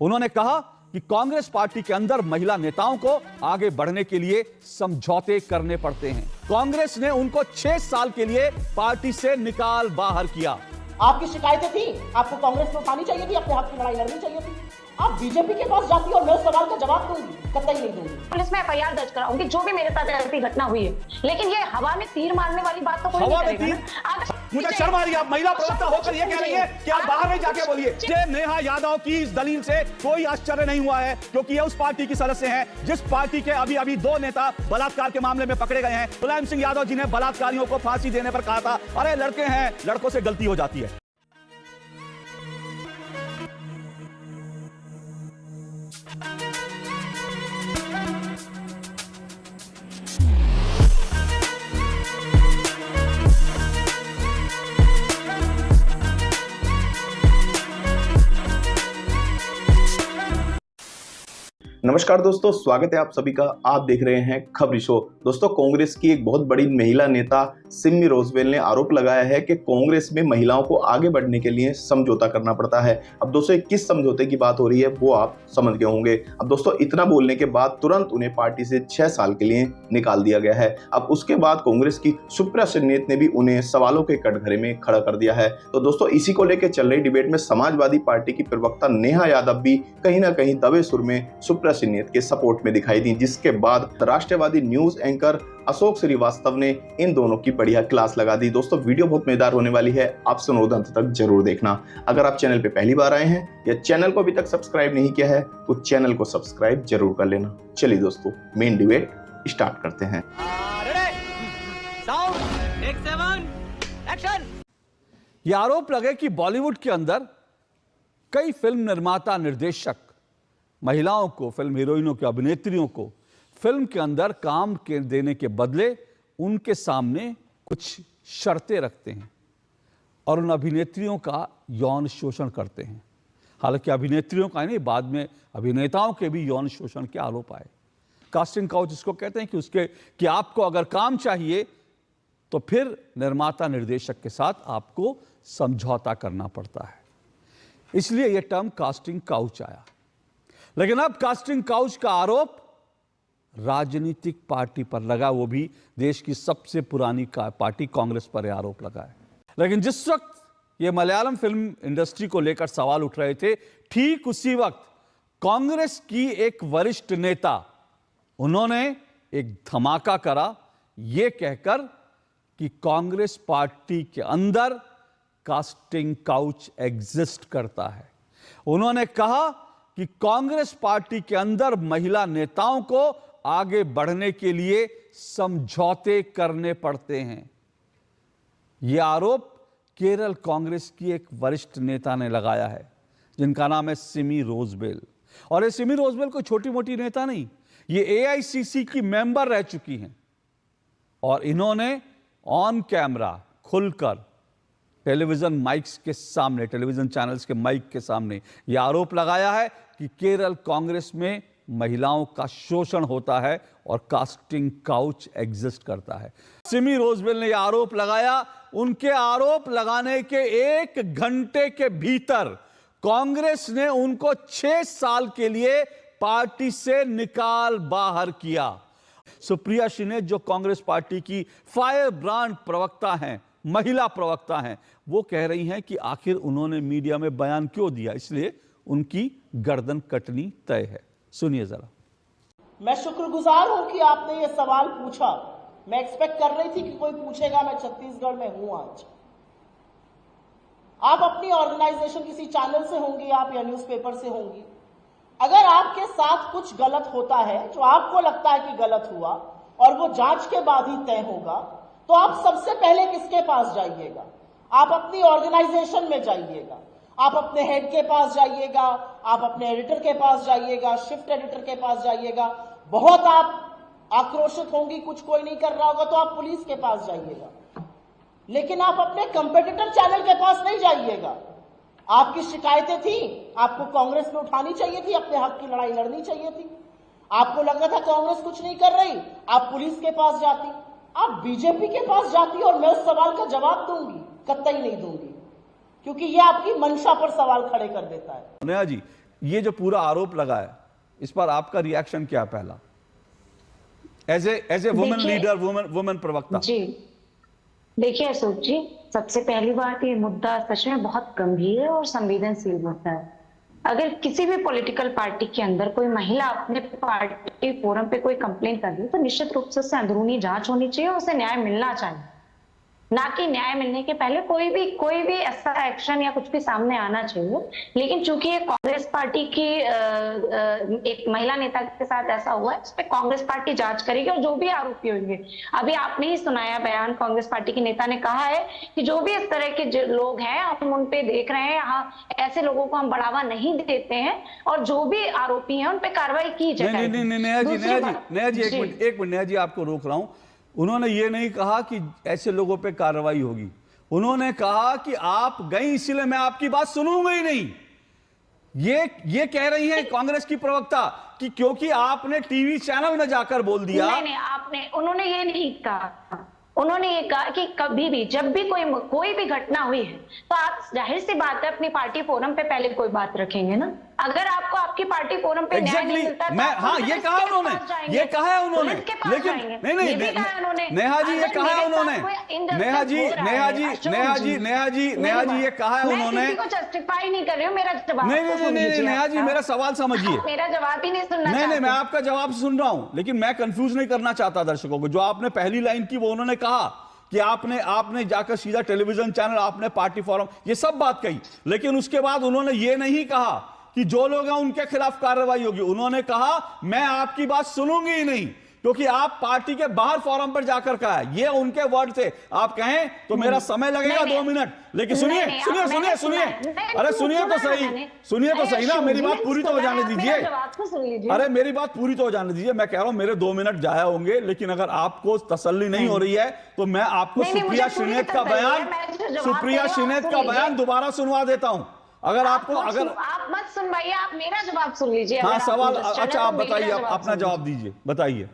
उन्होंने कहा कि कांग्रेस पार्टी के अंदर महिला नेताओं को आगे बढ़ने के लिए समझौते करने पड़ते हैं। कांग्रेस ने उनको 6 साल के लिए पार्टी से निकाल बाहर किया। आपकी शिकायतें थी, आपको कांग्रेस में उठानी चाहिए थी, अपने हक की लड़ाई लड़नी चाहिए थी। आप बीजेपी के पास जाती और मैं उस सवाल का जवाब दूंगी, कतई नहीं दूंगी। पुलिस में एफआईआर दर्ज कराऊंगी जो भी मेरे साथ ऐसी घटना हुई है, लेकिन ये हवा में तीर मारने वाली बात तो कोई नहीं करेगा ना। मुझे शर्म आ रही है, आप महिला प्रवक्ता होकर ये कह रही है कि आप बाहर में जाके बोलिए। नेहा यादव की इस दलील से कोई आश्चर्य नहीं हुआ है, क्योंकि ये उस पार्टी की सदस्य हैं जिस पार्टी के अभी 2 नेता बलात्कार के मामले में पकड़े गए हैं। मुलायम सिंह यादव जी ने बलात्कारियों को फांसी देने पर कहा था, अरे लड़के हैं, लड़कों से गलती हो जाती है। नमस्कार दोस्तों, स्वागत है आप सभी का। आप देख रहे हैं खबरी शो। दोस्तों, कांग्रेस की एक बहुत बड़ी महिला नेता सिमी रोजबेल ने आरोप लगाया है कि कांग्रेस में महिलाओं को आगे बढ़ने के लिए समझौता करना पड़ता है। अब दोस्तों, किस समझौते की बात हो रही है वो आप समझ गए होंगे। अब दोस्तों, इतना बोलने के बाद तुरंत उन्हें पार्टी से 6 साल के लिए निकाल दिया गया है। अब उसके बाद कांग्रेस की सुप्रिया श्रीनेत ने भी उन्हें सवालों के कटघरे में खड़ा कर दिया है। तो दोस्तों, इसी को लेकर चल रही डिबेट में समाजवादी पार्टी की प्रवक्ता नेहा यादव भी कहीं ना कहीं दबे सुर में सुप्रिया श्रीनेत के सपोर्ट में दिखाई दी, जिसके बाद राष्ट्रवादी न्यूज एंकर अशोक श्रीवास्तव ने इन दोनों की बढ़िया क्लास लगा दी। दोस्तों, वीडियो बहुत मजेदार होने वाली है, आप सुनो अंत तक जरूर देखना। अगर आप चैनल पे पहली बार आए हैं या चैनल को अभी तक सब्सक्राइब नहीं किया है तो चैनल को सब्सक्राइब जरूर कर लेना। चलिए दोस्तों, मेन डिबेट स्टार्ट करते हैं। यह आरोप लगे कि बॉलीवुड के अंदर कई फिल्म निर्माता निर्देशक महिलाओं को, फिल्म हीरोइनों की, अभिनेत्रियों को फिल्म के अंदर काम के देने के बदले उनके सामने कुछ शर्तें रखते हैं और उन अभिनेत्रियों का यौन शोषण करते हैं। हालांकि अभिनेत्रियों का नहीं, बाद में अभिनेताओं के भी यौन शोषण के आरोप आए। कास्टिंग काउच इसको कहते हैं कि आपको अगर काम चाहिए तो फिर निर्माता निर्देशक के साथ आपको समझौता करना पड़ता है, इसलिए यह टर्म कास्टिंग काउच आया। लेकिन अब कास्टिंग काउच का आरोप राजनीतिक पार्टी पर लगा, वो भी देश की सबसे पुरानी पार्टी कांग्रेस पर यह आरोप लगा है। लेकिन जिस वक्त ये मलयालम फिल्म इंडस्ट्री को लेकर सवाल उठ रहे थे, ठीक उसी वक्त कांग्रेस की एक वरिष्ठ नेता, उन्होंने एक धमाका करा ये कहकर कि कांग्रेस पार्टी के अंदर कास्टिंग काउच एग्जिस्ट करता है। उन्होंने कहा कि कांग्रेस पार्टी के अंदर महिला नेताओं को आगे बढ़ने के लिए समझौते करने पड़ते हैं। यह आरोप केरल कांग्रेस की एक वरिष्ठ नेता ने लगाया है, जिनका नाम है सिमी रोजबेल। और ये सिमी रोजबेल कोई छोटी मोटी नेता नहीं, ये एआईसीसी की मेंबर रह चुकी हैं और इन्होंने ऑन कैमरा खुलकर टेलीविजन माइक्स के सामने, टेलीविजन चैनल्स के माइक के सामने यह आरोप लगाया है कि केरल कांग्रेस में महिलाओं का शोषण होता है और कास्टिंग काउच एग्जिस्ट करता है। सिमी रोजबेल ने यह आरोप लगाया। उनके आरोप लगाने के 1 घंटे के भीतर कांग्रेस ने उनको 6 साल के लिए पार्टी से निकाल बाहर किया। सुप्रिया श्रीनेत, जो कांग्रेस पार्टी की फायर ब्रांड प्रवक्ता हैं, महिला प्रवक्ता हैं, वो कह रही हैं कि आखिर उन्होंने मीडिया में बयान क्यों दिया, इसलिए उनकी गर्दन कटनी तय है। सुनिए जरा। मैं शुक्रगुजार हूं कि आपने ये सवाल पूछा। मैं एक्सपेक्ट कर रही थी कि कोई पूछेगा। मैं छत्तीसगढ़ में हूं आज। आप अपनी ऑर्गेनाइजेशन किसी चैनल से होंगी, आप या न्यूज़पेपर से होंगी। अगर आपके साथ कुछ गलत होता है, जो आपको लगता है कि गलत हुआ और वो जांच के बाद ही तय होगा, तो आप सबसे पहले किसके पास जाइएगा? आप अपनी ऑर्गेनाइजेशन में जाइएगा, आप अपने हेड के पास जाइएगा, आप अपने एडिटर के पास जाइएगा, शिफ्ट एडिटर के पास जाइएगा। बहुत आप आक्रोशित होंगी, कुछ कोई नहीं कर रहा होगा तो आप पुलिस के पास जाइएगा, लेकिन आप अपने कंपेटिटर चैनल के पास नहीं जाइएगा। आपकी शिकायतें थी, आपको कांग्रेस में उठानी चाहिए थी, अपने हक की लड़ाई लड़नी चाहिए थी। आपको लग रहा था कांग्रेस कुछ नहीं कर रही, आप पुलिस के पास जाती। आप बीजेपी के पास जाती और मैं उस सवाल का जवाब दूंगी, कतई नहीं दूंगी, क्योंकि यह आपकी मंशा पर सवाल खड़े कर देता है। नेहा जी, ये जो पूरा आरोप लगा है, इस पर आपका रिएक्शन क्या है पहला, as a women leader, women प्रवक्ता? जी देखिए अशोक जी, सबसे पहली बात, ये मुद्दा सच में बहुत गंभीर है और संवेदनशील मुद्दा है। अगर किसी भी पॉलिटिकल पार्टी के अंदर कोई महिला अपने पार्टी फोरम पे कोई कंप्लेन कर रही है, तो निश्चित रूप से उससे अंदरूनी जांच होनी चाहिए, उसे न्याय मिलना चाहिए, ना कि न्याय मिलने के पहले कोई भी ऐसा एक्शन या कुछ भी सामने आना चाहिए। लेकिन चूंकि ये कांग्रेस पार्टी की एक महिला नेता के साथ ऐसा हुआ है, इस पे कांग्रेस पार्टी जांच करेगी और जो भी आरोपी होंगे, अभी आपने ही सुनाया बयान, कांग्रेस पार्टी के नेता ने कहा है कि जो भी इस तरह के जो लोग हैं हम उन पे देख रहे हैं, यहाँ ऐसे लोगों को हम बढ़ावा नहीं देते हैं और जो भी आरोपी हैं उन पे कार्रवाई की जाए। नहीं, नेहा जी एक मिनट नेहा जी, आपको रोक रहा हूं। उन्होंने ये नहीं कहा कि ऐसे लोगों पे कार्रवाई होगी, उन्होंने कहा कि आप गई इसलिए मैं आपकी बात सुनूंगा ही नहीं। ये कह रही हैं कांग्रेस की प्रवक्ता कि क्योंकि आपने टीवी चैनल में जाकर बोल दिया। नहीं, उन्होंने ये नहीं कहा। उन्होंने ये कहा कि कभी भी जब भी कोई भी घटना हुई है तो आप जाहिर सी बात है अपनी पार्टी फोरम पे पहले कोई बात रखेंगे ना। अगर आपको आपकी पार्टी फोरम पे न्याय नहीं मिलता है, हाँ, ये कहा उन्होंने, ये कहा है उन्होंने, लेकिन नहीं, नेहा जी ये कहा है उन्होंने, नेहा जी ये कहा है उन्होंने। जस्टिफाई नहीं कर रही हूँ, मेरा जवाब नहीं नेहा जी, मेरा सवाल समझिए। मेरा जवाब ही नहीं सुनना। नहीं, मैं आपका जवाब सुन रहा हूं, लेकिन मैं कंफ्यूज नहीं करना चाहता दर्शकों को। जो आपने पहली लाइन की वो उन्होंने कहा कि आपने जाकर सीधा टेलीविजन चैनल, आपने पार्टी फोरम, ये सब बात कही, लेकिन उसके बाद उन्होंने ये नहीं कहा कि जो लोग हैं उनके खिलाफ कार्रवाई होगी। उन्होंने कहा मैं आपकी बात सुनूंगी ही नहीं, क्योंकि आप पार्टी के बाहर फोरम पर जाकर कहा है। ये उनके वर्ड थे। आप कहें तो मेरा समय लगेगा 2 मिनट, लेकिन सुनिए, अरे सुनिए तो सही ना, मेरी बात पूरी तो हो जाने दीजिए। अरे मेरी बात पूरी तो हो जाने दीजिए। मैं कह रहा हूं मेरे 2 मिनट जाया होंगे, लेकिन अगर आपको तसल्ली नहीं हो रही है तो मैं आपको सुप्रिया श्रीनेत का बयान दोबारा सुनवा देता हूं। अगर आप मत सुनवाइए, आप मेरा जवाब सुन लीजिए। हाँ, सवाल अच्छा आप बताइए, अपना जवाब दीजिए, बताइए।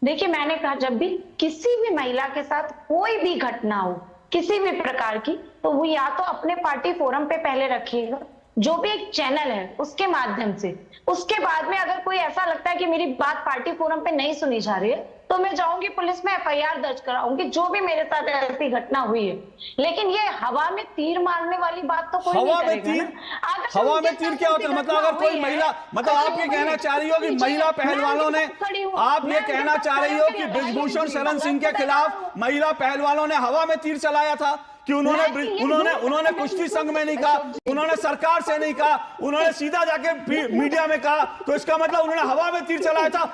देखिए, मैंने कहा जब भी किसी भी महिला के साथ कोई भी घटना हो किसी भी प्रकार की, तो वो या तो अपने पार्टी फोरम पे पहले रखिएगा, जो भी एक चैनल है उसके माध्यम से। उसके बाद में अगर कोई ऐसा लगता है कि मेरी बात पार्टी फोरम पे नहीं सुनी जा रही है, तो मैं जाऊंगी पुलिस में FIR दर्ज कराऊंगी, जो भी मेरे साथ ऐसी घटना हुई है। लेकिन ये हवा में तीर मारने वाली बात तो कोई नहीं करेगा ना। हवा में तीर क्या होता है? मतलब अगर कोई महिला, मतलब आप ये कहना चाह रही हो कि महिला पहलवानों ने, आप ये कहना चाह रही हो कि बृजभूषण शरण सिंह के खिलाफ महिला पहलवानों ने हवा में तीर चलाया था कि उन्होंने कुश्ती संघ में नहीं कहा, उन्होंने सरकार से नहीं कहा, उन्होंने सीधा जाके मीडिया में कहा, तो इसका मतलब उन्होंने हवा में तीर चलाया था।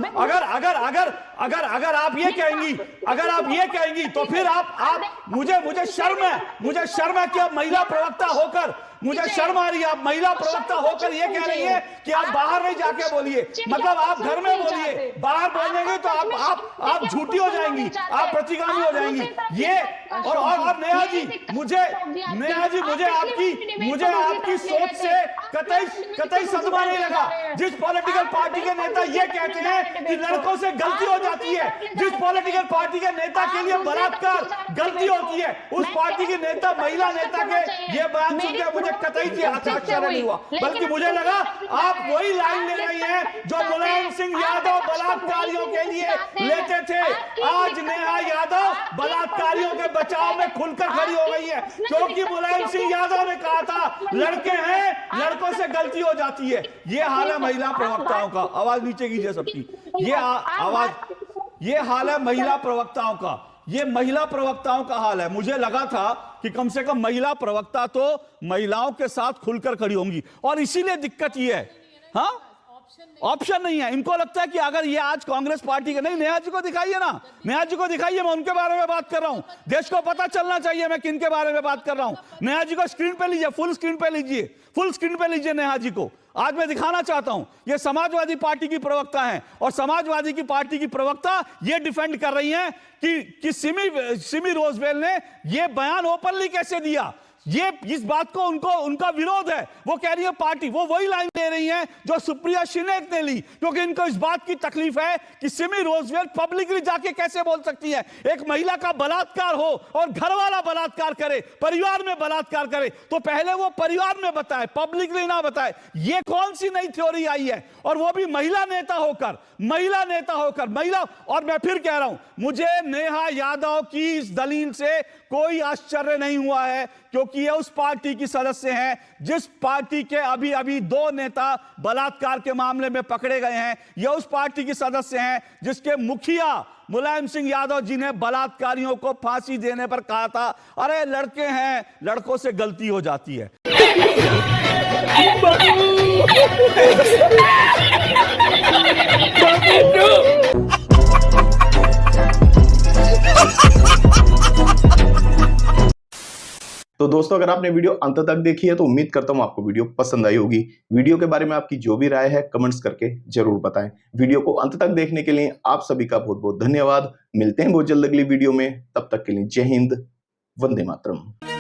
अगर आप ये कहेंगी तो फिर आप मुझे शर्म है कि आप महिला प्रवक्ता होकर, मुझे शर्म आ रही है, आप महिला प्रवक्ता होकर ये कह रही है कि आप बाहर नहीं जाके बोलिए। मतलब आप घर में बोलिए, बाहर बोलेंगे तो आप झूठी हो जाएंगी, आप प्रतिगामी हो जाएंगी। ये और नेहा जी मुझे आपकी सोच से कतई सदमा नहीं लगा। जिस पॉलिटिकल पार्टी के नेता ये कहते हैं कि लड़कों से गलती हो जाती है, जिस पॉलिटिकल पार्टी के नेता के लिए बलात्कार गलती होती है, उस पार्टी के नेता, महिला नेता के ये बयान सुनकर मुझे कतई आश्चर्य नहीं हुआ, बल्कि मुझे लगा आप वही लाइन ले रही हैं जो मुलायम सिंह यादव बलात्कारियों के लिए लेते थे। आज नेहा यादव बलात्कारियों के बचाव में खुलकर खड़ी हो गई है, क्योंकि मुलायम सिंह यादव ने कहा था लड़के हैं, लड़कों से गलती हो जाती है। ये हाल है महिला प्रवक्ताओं का। आवाज नीचे कीजिए सबकी। ये हाल है महिला प्रवक्ताओं का। ये महिला प्रवक्ताओं का हाल है। मुझे लगा था कि कम से कम महिला प्रवक्ता तो महिलाओं के साथ खुलकर खड़ी होंगी, और इसीलिए दिक्कत ये है। हाँ, ऑप्शन नहीं है। इनको लगता है कि अगर ये आज कांग्रेस पार्टी के, नहीं, नेहा जी को दिखाइए ना, नेहा जी को दिखाइए, मैं उनके बारे में बात कर रहा हूं। देश को पता चलना चाहिए मैं किन के बारे में बात कर रहा हूं। नेहा जी को स्क्रीन पे लीजिए, फुल स्क्रीन पे लीजिए नेहा जी को। आज मैं दिखाना चाहता हूं, ये समाजवादी पार्टी की प्रवक्ता हैं, और समाजवादी की पार्टी की प्रवक्ता ये डिफेंड कर रही हैं कि सिमी रोजवेल ने ये बयान ओपनली कैसे दिया। ये इस बात को उनका विरोध है। वो कह रही है पार्टी, वो वही लाइन ले रही है जो सुप्रिया शिनेत ने ली, क्योंकि इनको इस बात की तकलीफ है कि सिमी रोजवेल पब्लिकली जाके कैसे बोल सकती है। एक महिला का बलात्कार हो और घर वाला बलात्कार करे, परिवार में बलात्कार करे, तो पहले वो परिवार में बताए, पब्लिकली ना बताए। ये कौन सी नई थ्योरी आई है, और वो भी महिला नेता होकर। और मैं फिर कह रहा हूं, मुझे नेहा यादव की इस दलील से कोई आश्चर्य नहीं हुआ है, क्योंकि ये उस पार्टी की सदस्य हैं जिस पार्टी के अभी अभी 2 नेता बलात्कार के मामले में पकड़े गए हैं। ये उस पार्टी की सदस्य हैं जिसके मुखिया मुलायम सिंह यादव जी ने बलात्कारियों को फांसी देने पर कहा था, अरे लड़के हैं, लड़कों से गलती हो जाती है। तो दोस्तों, अगर आपने वीडियो अंत तक देखी है तो उम्मीद करता हूं आपको वीडियो पसंद आई होगी। वीडियो के बारे में आपकी जो भी राय है कमेंट्स करके जरूर बताएं। वीडियो को अंत तक देखने के लिए आप सभी का बहुत बहुत धन्यवाद। मिलते हैं बहुत जल्द अगली वीडियो में, तब तक के लिए जय हिंद, वंदे मातरम।